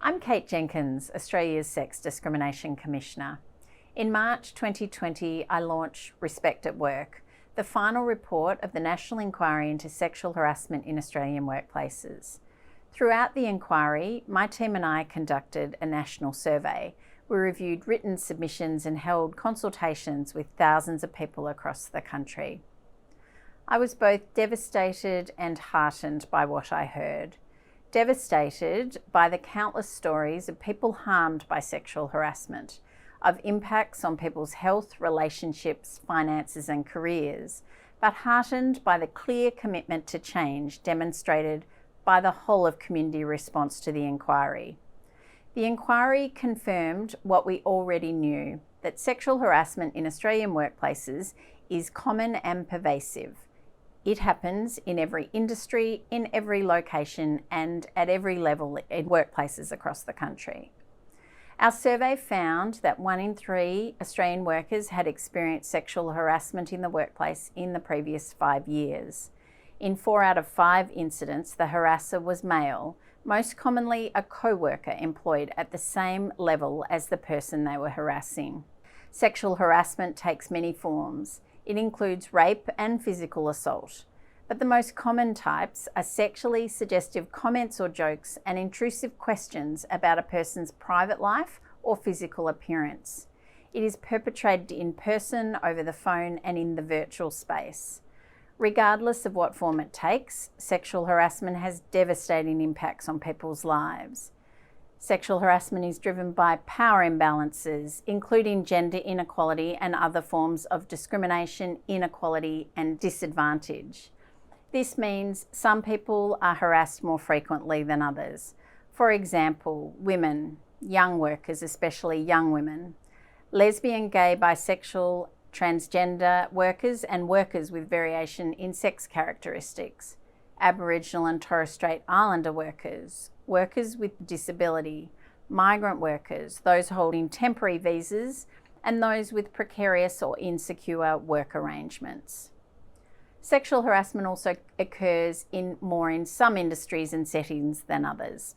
I'm Kate Jenkins, Australia's Sex Discrimination Commissioner. In March 2020, I launched Respect at Work, the final report of the National Inquiry into Sexual Harassment in Australian Workplaces. Throughout the inquiry, my team and I conducted a national survey. We reviewed written submissions and held consultations with thousands of people across the country. I was both devastated and heartened by what I heard. Devastated by the countless stories of people harmed by sexual harassment, of impacts on people's health, relationships, finances and careers, but heartened by the clear commitment to change demonstrated by the whole of community response to the inquiry. The inquiry confirmed what we already knew, that sexual harassment in Australian workplaces is common and pervasive. It happens in every industry, in every location, and at every level in workplaces across the country. Our survey found that 1 in 3 Australian workers had experienced sexual harassment in the workplace in the previous 5 years. In 4 out of 5 incidents, the harasser was male, most commonly a co-worker employed at the same level as the person they were harassing. Sexual harassment takes many forms. It includes rape and physical assault, but the most common types are sexually suggestive comments or jokes and intrusive questions about a person's private life or physical appearance. It is perpetrated in person, over the phone, and in the virtual space. Regardless of what form it takes, sexual harassment has devastating impacts on people's lives. Sexual harassment is driven by power imbalances, including gender inequality and other forms of discrimination, inequality, and disadvantage. This means some people are harassed more frequently than others. For example, women, young workers, especially young women, lesbian, gay, bisexual, transgender workers, and workers with variation in sex characteristics, Aboriginal and Torres Strait Islander workers, workers with disability, migrant workers, those holding temporary visas, and those with precarious or insecure work arrangements. Sexual harassment also occurs in some industries and settings than others.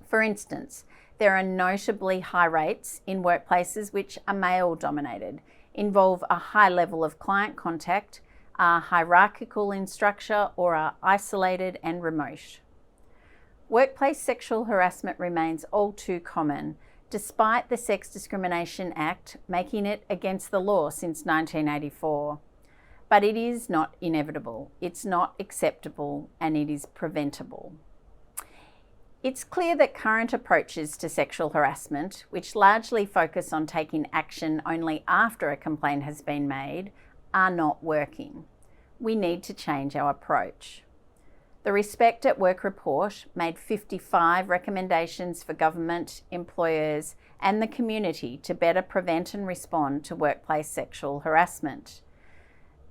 For instance, there are notably high rates in workplaces which are male-dominated, involve a high level of client contact, are hierarchical in structure, or are isolated and remote. Workplace sexual harassment remains all too common, despite the Sex Discrimination Act making it against the law since 1984. But it is not inevitable, it's not acceptable, and it is preventable. It's clear that current approaches to sexual harassment, which largely focus on taking action only after a complaint has been made, are not working. We need to change our approach. The Respect at Work report made 55 recommendations for government, employers, and the community to better prevent and respond to workplace sexual harassment.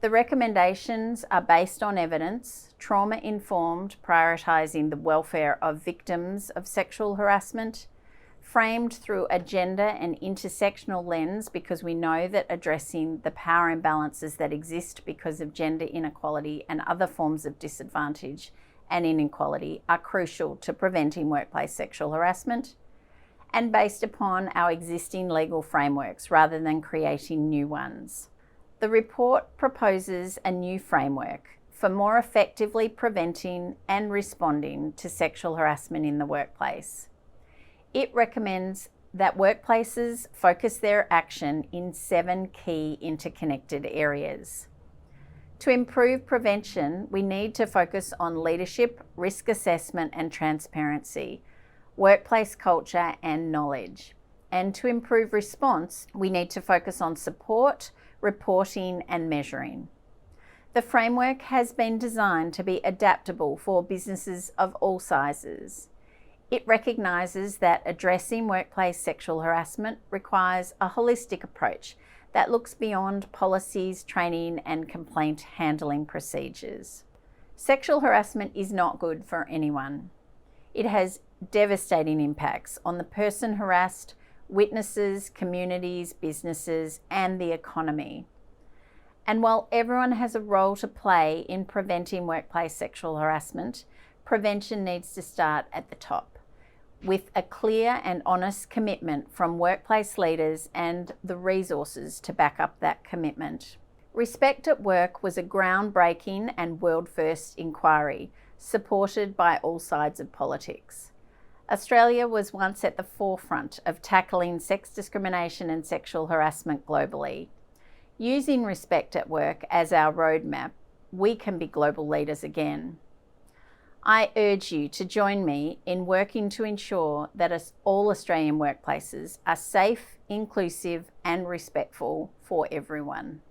The recommendations are based on evidence, trauma-informed, prioritising the welfare of victims of sexual harassment, framed through a gender and intersectional lens because we know that addressing the power imbalances that exist because of gender inequality and other forms of disadvantage and inequality are crucial to preventing workplace sexual harassment, and based upon our existing legal frameworks rather than creating new ones. The report proposes a new framework for more effectively preventing and responding to sexual harassment in the workplace. It recommends that workplaces focus their action in 7 key interconnected areas. To improve prevention, we need to focus on leadership, risk assessment and transparency, workplace culture and knowledge. And to improve response, we need to focus on support, reporting and measuring. The framework has been designed to be adaptable for businesses of all sizes. It recognises that addressing workplace sexual harassment requires a holistic approach that looks beyond policies, training, and complaint handling procedures. Sexual harassment is not good for anyone. It has devastating impacts on the person harassed, witnesses, communities, businesses, and the economy. And while everyone has a role to play in preventing workplace sexual harassment, prevention needs to start at the top. with a clear and honest commitment from workplace leaders and the resources to back up that commitment. Respect at Work was a groundbreaking and world-first inquiry, supported by all sides of politics. Australia was once at the forefront of tackling sex discrimination and sexual harassment globally. Using Respect at Work as our roadmap, we can be global leaders again. I urge you to join me in working to ensure that all Australian workplaces are safe, inclusive and respectful for everyone.